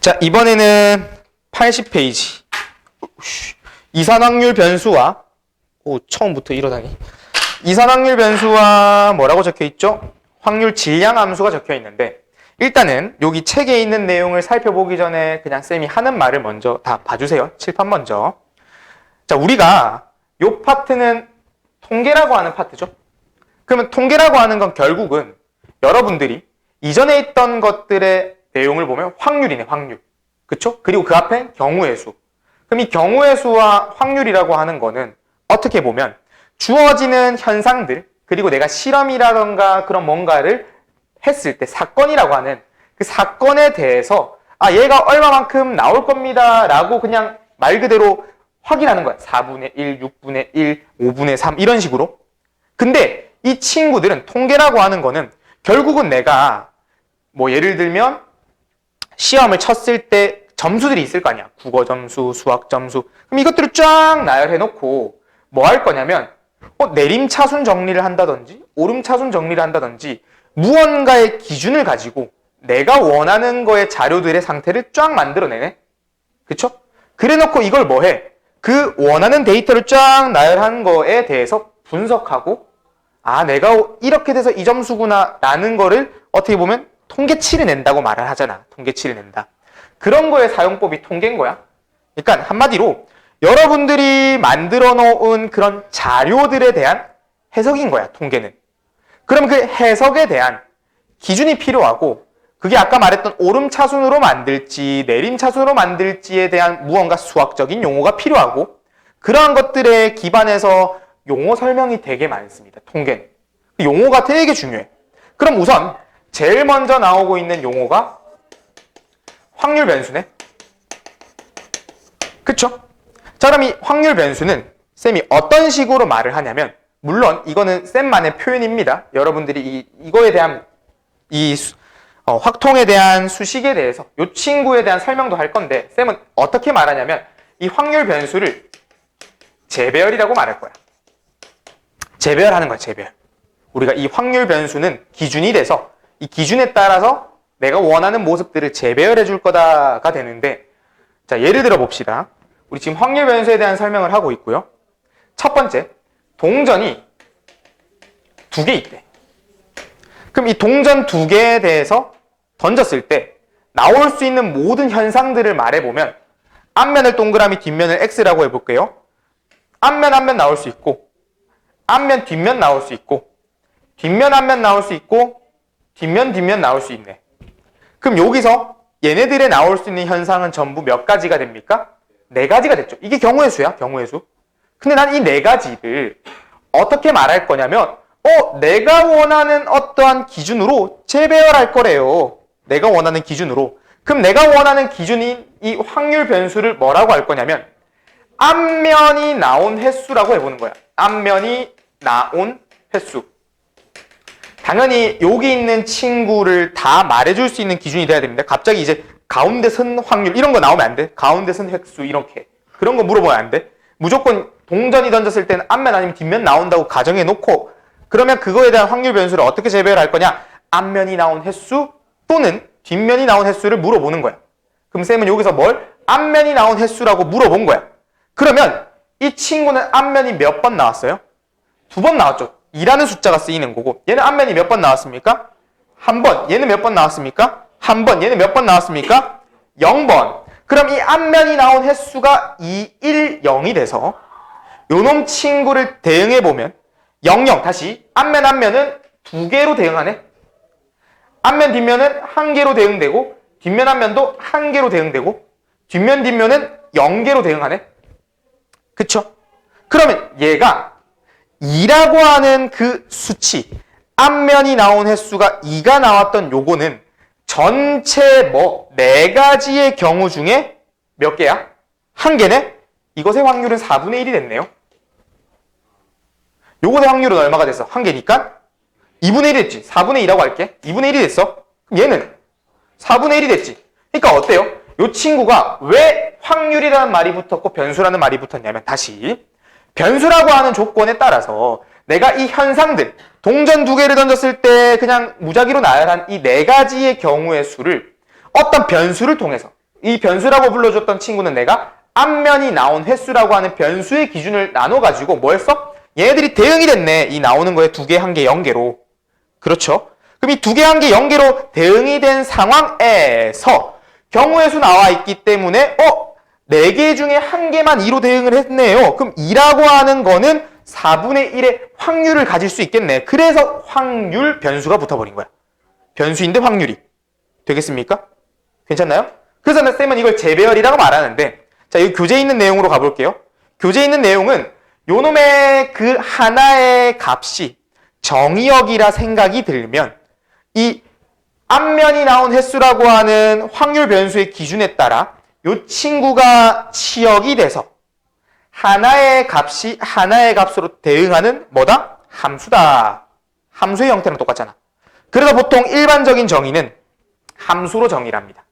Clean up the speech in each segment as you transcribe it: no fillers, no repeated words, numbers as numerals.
자, 이번에는 80페이지. 이산확률 변수와, 처음부터 이러다니. 이산확률 변수와 뭐라고 적혀 있죠? 확률 질량 함수가 적혀 있는데, 일단은 여기 책에 있는 내용을 살펴보기 전에 그냥 쌤이 하는 말을 먼저 다 봐주세요. 칠판 먼저. 자, 우리가 요 파트는 통계라고 하는 파트죠. 그러면 통계라고 하는 건 결국은 여러분들이 이전에 있던 것들의 내용을 보면 확률이네, 확률. 그쵸? 그리고 그 앞에 경우의 수. 그럼 이 경우의 수와 확률이라고 하는 거는 어떻게 보면 주어지는 현상들, 그리고 내가 실험이라던가 그런 뭔가를 했을 때 사건이라고 하는 그 사건에 대해서 얘가 얼마만큼 나올 겁니다 라고 그냥 말 그대로 확인하는 거야. 4분의 1, 6분의 1, 5분의 3 이런 식으로. 근데 이 친구들은 통계라고 하는 거는 결국은 내가 뭐 예를 들면 시험을 쳤을 때 점수들이 있을 거 아니야. 국어 점수, 수학 점수. 그럼 이것들을 쫙 나열해 놓고 뭐 할 거냐면 내림차순 정리를 한다든지 오름차순 정리를 한다든지 무언가의 기준을 가지고 내가 원하는 거의 자료들의 상태를 쫙 만들어내네. 그쵸? 그래 놓고 이걸 뭐 해? 그 원하는 데이터를 쫙 나열한 거에 대해서 분석하고 내가 이렇게 돼서 이 점수구나 라는 거를 어떻게 보면 통계치를 낸다고 말을 하잖아. 통계치를 낸다. 그런 거의 사용법이 통계인 거야. 그러니까 한마디로 여러분들이 만들어 놓은 그런 자료들에 대한 해석인 거야, 통계는. 그럼 그 해석에 대한 기준이 필요하고 그게 아까 말했던 오름차순으로 만들지 내림차순으로 만들지에 대한 무언가 수학적인 용어가 필요하고 그러한 것들에 기반해서 용어 설명이 되게 많습니다, 통계는. 용어가 되게 중요해. 그럼 우선 제일 먼저 나오고 있는 용어가 확률 변수네. 그쵸? 자, 그럼 이 확률 변수는 쌤이 어떤 식으로 말을 하냐면, 물론 이거는 쌤만의 표현입니다. 여러분들이 이거에 대한 확통에 대한 수식에 대해서 이 친구에 대한 설명도 할 건데 쌤은 어떻게 말하냐면 이 확률 변수를 재배열이라고 말할 거야. 재배열하는 거야, 재배열. 우리가 이 확률 변수는 기준이 돼서 이 기준에 따라서 내가 원하는 모습들을 재배열해 줄 거다가 되는데, 자, 예를 들어 봅시다. 우리 지금 확률 변수에 대한 설명을 하고 있고요. 첫 번째, 동전이 2개 있대. 그럼 이 동전 2개에 대해서 던졌을 때 나올 수 있는 모든 현상들을 말해보면 앞면을 동그라미 뒷면을 X라고 해볼게요. 앞면 나올 수 있고 앞면 뒷면 나올 수 있고 뒷면 앞면 나올 수 있고 뒷면 나올 수 있네. 그럼 여기서 얘네들에 나올 수 있는 현상은 전부 몇 가지가 됩니까? 4가지가 됐죠. 이게 경우의 수야, 경우의 수. 근데 난 이 4가지를 어떻게 말할 거냐면 내가 원하는 어떠한 기준으로 재배열할 거래요. 내가 원하는 기준으로. 그럼 내가 원하는 기준인 이 확률 변수를 뭐라고 할 거냐면 앞면이 나온 횟수라고 해보는 거야. 앞면이 나온 횟수. 당연히 여기 있는 친구를 다 말해줄 수 있는 기준이 돼야 됩니다. 갑자기 이제 가운데 선 확률 이런 거 나오면 안 돼. 가운데 선 획수 이렇게. 그런 거 물어보면 안 돼. 무조건 동전이 던졌을 때는 앞면 아니면 뒷면 나온다고 가정해 놓고 그러면 그거에 대한 확률 변수를 어떻게 재배열할 거냐? 앞면이 나온 횟수 또는 뒷면이 나온 횟수를 물어보는 거야. 그럼 쌤은 여기서 뭘? 앞면이 나온 횟수라고 물어본 거야. 그러면 이 친구는 앞면이 몇 번 나왔어요? 2번 나왔죠. 2라는 숫자가 쓰이는 거고 얘는 앞면이 몇 번 나왔습니까? 1번. 얘는 몇 번 나왔습니까? 1번. 얘는 몇 번 나왔습니까? 0번. 그럼 이 앞면이 나온 횟수가 2, 1, 0이 돼서 요놈 친구를 대응해보면 0, 0. 다시 앞면은 2개로 대응하네. 앞면 뒷면은 1개로 대응되고 뒷면 앞면도 1개로 대응되고 뒷면 뒷면은 0개로 대응하네. 그쵸? 그러면 얘가 2라고 하는 그 수치, 앞면이 나온 횟수가 2가 나왔던 요거는 전체 4가지의 경우 중에 몇 개야? 1개네? 이것의 확률은 4분의 1이 됐네요. 요것의 확률은 얼마가 됐어? 1개니까 2분의 1이 됐지. 4분의 2라고 할게. 2분의 1이 됐어. 그럼 얘는 4분의 1이 됐지. 그러니까 어때요? 요 친구가 왜 확률이라는 말이 붙었고 변수라는 말이 붙었냐면 다시 변수라고 하는 조건에 따라서 내가 이 현상들 동전 2개를 던졌을 때 그냥 무작위로 나열한 이 4가지의 경우의 수를 어떤 변수를 통해서 이 변수라고 불러줬던 친구는 내가 앞면이 나온 횟수라고 하는 변수의 기준을 나눠가지고 뭐 했어? 얘네들이 대응이 됐네. 이 나오는 거에 2개, 1개, 0개로. 그렇죠? 그럼 이 2개, 1개, 0개로 대응이 된 상황에서 경우의 수 나와 있기 때문에 4개 중에 1개만 2로 대응을 했네요. 그럼 2라고 하는 거는 4분의 1의 확률을 가질 수 있겠네. 그래서 확률 변수가 붙어버린 거야. 변수인데 확률이. 되겠습니까? 괜찮나요? 그래서 쌤은 이걸 재배열이라고 말하는데, 자, 이 교재에 있는 내용으로 가볼게요. 교재에 있는 내용은 요놈의 그 하나의 값이 정의역이라 생각이 들면 이 앞면이 나온 횟수라고 하는 확률 변수의 기준에 따라 요 친구가 치역이 돼서 하나의 값이 하나의 값으로 대응하는 뭐다? 함수다. 함수의 형태는 똑같잖아. 그래서 보통 일반적인 정의는 함수로 정의를 합니다.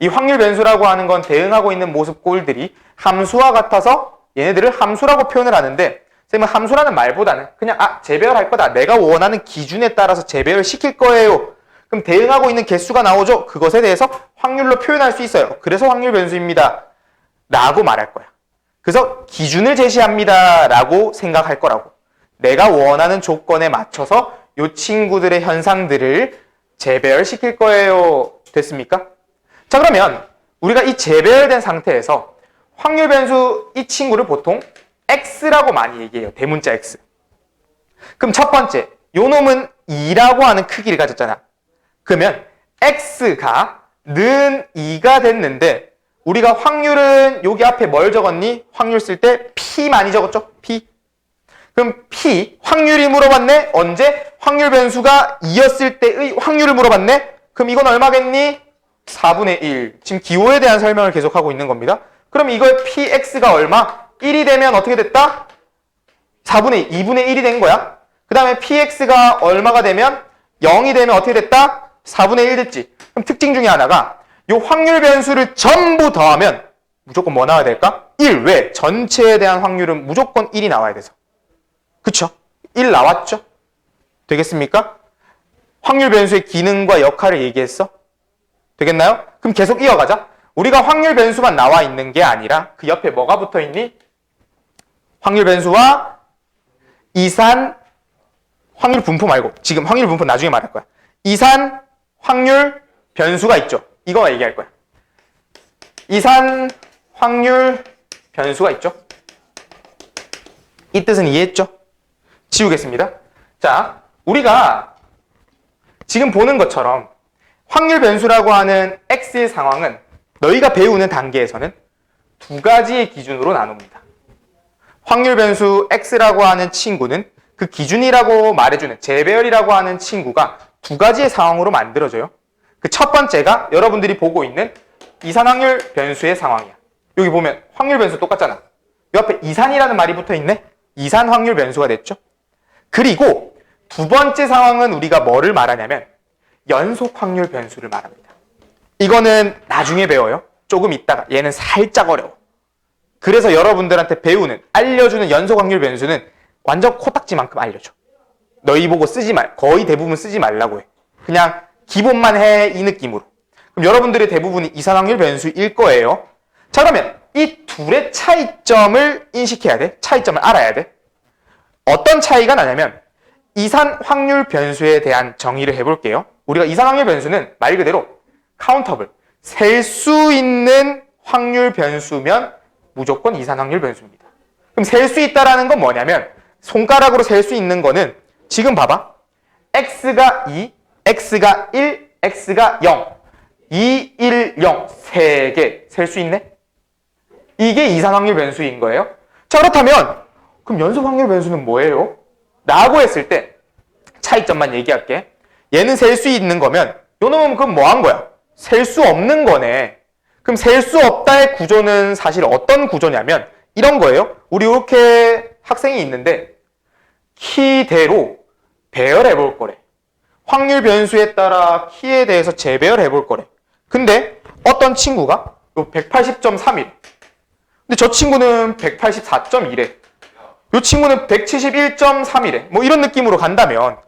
이 확률 변수라고 하는 건 대응하고 있는 모습 꼴들이 함수와 같아서 얘네들을 함수라고 표현을 하는데, 쌤은 함수라는 말보다는 그냥 재배열할 거다. 내가 원하는 기준에 따라서 재배열 시킬 거예요. 그럼 대응하고 있는 개수가 나오죠. 그것에 대해서 확률로 표현할 수 있어요. 그래서 확률 변수입니다. 라고 말할 거야. 그래서 기준을 제시합니다. 라고 생각할 거라고. 내가 원하는 조건에 맞춰서 이 친구들의 현상들을 재배열시킬 거예요. 됐습니까? 자, 그러면 우리가 이 재배열된 상태에서 확률 변수 이 친구를 보통 X라고 많이 얘기해요. 대문자 X. 그럼 첫 번째, 요 놈은 2라고 하는 크기를 가졌잖아. 그러면 X가 는 2가 됐는데 우리가 확률은 여기 앞에 뭘 적었니? 확률 쓸 때 P 많이 적었죠? P. 그럼 P, 확률이 물어봤네? 언제? 확률 변수가 2였을 때의 확률을 물어봤네? 그럼 이건 얼마겠니? 4분의 1. 지금 기호에 대한 설명을 계속하고 있는 겁니다. 그럼 이거의 PX가 얼마? 1이 되면 어떻게 됐다? 4분의 2, 2분의 1이 된 거야. 그 다음에 PX가 얼마가 되면 0이 되면 어떻게 됐다? 4분의 1 됐지. 그럼 특징 중에 하나가 이 확률 변수를 전부 더하면 무조건 뭐 나와야 될까? 1. 왜? 전체에 대한 확률은 무조건 1이 나와야 돼서. 그쵸? 1 나왔죠? 되겠습니까? 확률 변수의 기능과 역할을 얘기했어? 되겠나요? 그럼 계속 이어가자. 우리가 확률 변수만 나와 있는 게 아니라 그 옆에 뭐가 붙어 있니? 확률 변수와 이산 확률 분포 말고, 지금 확률 분포 나중에 말할 거야. 이산 확률 변수가 있죠. 이거 얘기할 거야. 이산 확률 변수가 있죠. 이 뜻은 이해했죠? 지우겠습니다. 자, 우리가 지금 보는 것처럼 확률 변수라고 하는 X의 상황은 너희가 배우는 단계에서는 2가지의 기준으로 나눕니다. 확률 변수 X라고 하는 친구는 그 기준이라고 말해주는 재배열이라고 하는 친구가 2가지의 상황으로 만들어져요. 그 첫 번째가 여러분들이 보고 있는 이산확률 변수의 상황이야. 여기 보면 확률 변수 똑같잖아. 이 앞에 이산이라는 말이 붙어있네. 이산확률 변수가 됐죠. 그리고 두 번째 상황은 우리가 뭐를 말하냐면 연속확률 변수를 말합니다. 이거는 나중에 배워요. 조금 있다가. 얘는 살짝 어려워. 그래서 여러분들한테 배우는, 알려주는 연속확률 변수는 완전 코딱지만큼 알려줘. 너희 보고 쓰지 말, 거의 대부분 쓰지 말라고 해. 그냥 기본만 해, 이 느낌으로. 그럼 여러분들의 대부분이 이산확률 변수일 거예요. 자, 그러면 이 둘의 차이점을 인식해야 돼. 차이점을 알아야 돼. 어떤 차이가 나냐면 이산확률 변수에 대한 정의를 해볼게요. 우리가 이산확률 변수는 말 그대로 카운터블, 셀 수 있는 확률 변수면 무조건 이산확률 변수입니다. 그럼 셀 수 있다라는 건 뭐냐면 손가락으로 셀 수 있는 거는 지금 봐봐. x가 2, x가 1, x가 0. 2, 1, 0. 3개 셀 수 있네? 이게 이산확률 변수인 거예요. 자, 그렇다면 그럼 연속확률 변수는 뭐예요? 라고 했을 때 차이점만 얘기할게. 얘는 셀 수 있는 거면 요 놈은 그럼 뭐 한 거야? 셀 수 없는 거네. 그럼 셀 수 없다의 구조는 사실 어떤 구조냐면 이런 거예요. 우리 이렇게 학생이 있는데 키대로 배열해 볼 거래. 확률 변수에 따라 키에 대해서 재배열해 볼 거래. 근데 어떤 친구가 180.31. 근데 저 친구는 184.1래. 이 친구는 171.3이래. 뭐 이런 느낌으로 간다면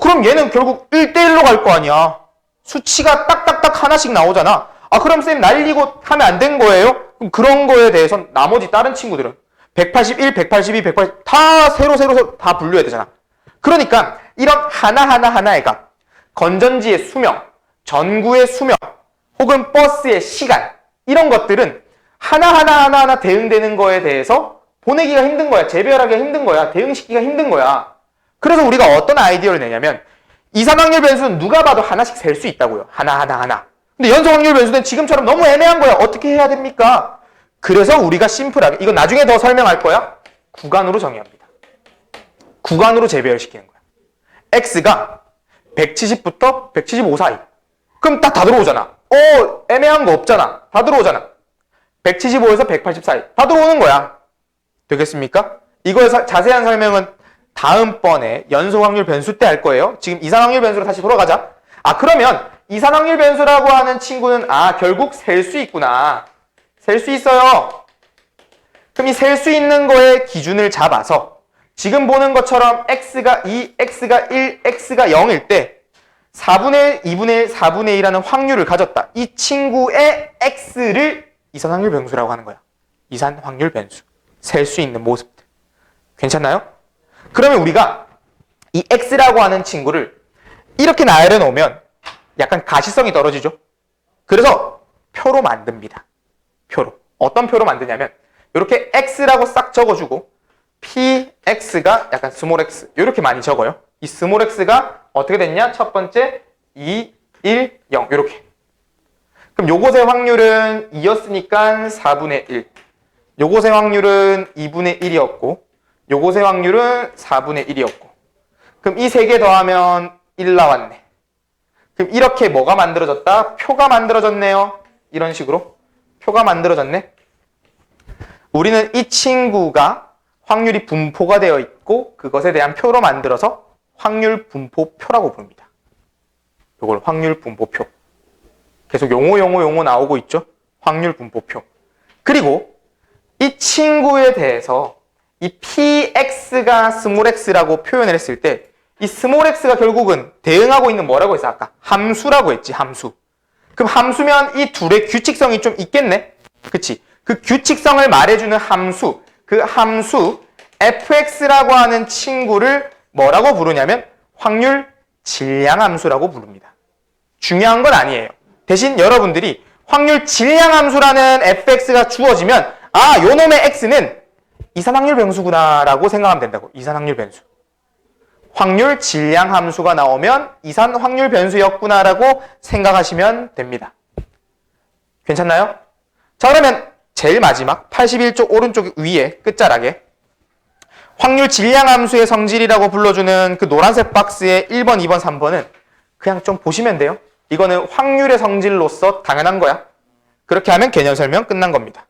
그럼 얘는 결국 1대1로 갈 거 아니야. 수치가 딱딱딱 하나씩 나오잖아. 아, 그럼 쌤 날리고 하면 안 된 거예요? 그럼 그런 거에 대해서 나머지 다른 친구들은 181, 182, 180 다 세로 다 분류해야 되잖아. 그러니까 이런 하나하나의 값, 건전지의 수명, 전구의 수명, 혹은 버스의 시간, 이런 것들은 하나하나 대응되는 거에 대해서 보내기가 힘든 거야. 재배열하기가 힘든 거야. 대응시키기가 힘든 거야. 그래서 우리가 어떤 아이디어를 내냐면 이산확률 변수는 누가 봐도 하나씩 셀 수 있다고요. 하나. 근데 연소확률 변수는 지금처럼 너무 애매한 거야. 어떻게 해야 됩니까? 그래서 우리가 심플하게, 이건 나중에 더 설명할 거야. 구간으로 정의합니다. 구간으로 재배열시키는 거야. x가 170부터 175 사이. 그럼 딱 다 들어오잖아. 애매한 거 없잖아. 다 들어오잖아. 175에서 180 사이. 다 들어오는 거야. 되겠습니까? 이거에 자세한 설명은 다음번에 연소확률 변수 때 할 거예요. 지금 이산확률 변수로 다시 돌아가자. 아, 그러면 이산확률 변수라고 하는 친구는 결국 셀 수 있구나. 셀 수 있어요. 그럼 이 셀 수 있는 거에 기준을 잡아서 지금 보는 것처럼 x가 2, x가 1, x가 0일 때 4분의 1, 2분의 1, 4분의 1이라는 확률을 가졌다. 이 친구의 x를 이산확률 변수라고 하는 거야. 이산확률 변수. 셀 수 있는 모습들. 괜찮나요? 그러면 우리가 이 x라고 하는 친구를 이렇게 나열해 놓으면 약간 가시성이 떨어지죠? 그래서 표로 만듭니다. 표로. 어떤 표로 만드냐면 이렇게 x라고 싹 적어주고 px가 약간 스몰 x 이렇게 많이 적어요. 이 스몰 x가 어떻게 됐냐? 첫 번째 2, 1, 0 이렇게. 그럼 요것의 확률은 2였으니까 4분의 1. 요것의 확률은 2분의 1이었고 요것의 확률은 4분의 1이었고 그럼 이 세 개 더하면 1 나왔네. 그럼 이렇게 뭐가 만들어졌다? 표가 만들어졌네요. 이런 식으로 표가 만들어졌네. 우리는 이 친구가 확률이 분포가 되어 있고 그것에 대한 표로 만들어서 확률 분포표라고 부릅니다. 이걸 확률 분포표. 계속 용어 나오고 있죠? 확률 분포표. 그리고 이 친구에 대해서 이 px가 스몰 x라고 표현을 했을 때 이 스몰 x가 결국은 대응하고 있는 뭐라고 했어? 아까 함수라고 했지. 함수. 그럼 함수면 이 둘의 규칙성이 좀 있겠네? 그치? 그 규칙성을 말해주는 함수, 그 함수 fx라고 하는 친구를 뭐라고 부르냐면 확률 질량 함수라고 부릅니다. 중요한 건 아니에요. 대신 여러분들이 확률 질량 함수라는 fx가 주어지면 요 놈의 x는 이산확률 변수구나 라고 생각하면 된다고. 이산확률 변수. 확률 질량 함수가 나오면 이산확률 변수였구나 라고 생각하시면 됩니다. 괜찮나요? 자, 그러면 제일 마지막 81쪽 오른쪽 위에 끝자락에 확률 질량 함수의 성질이라고 불러주는 그 노란색 박스의 1번, 2번, 3번은 그냥 좀 보시면 돼요. 이거는 확률의 성질로서 당연한 거야. 그렇게 하면 개념 설명 끝난 겁니다.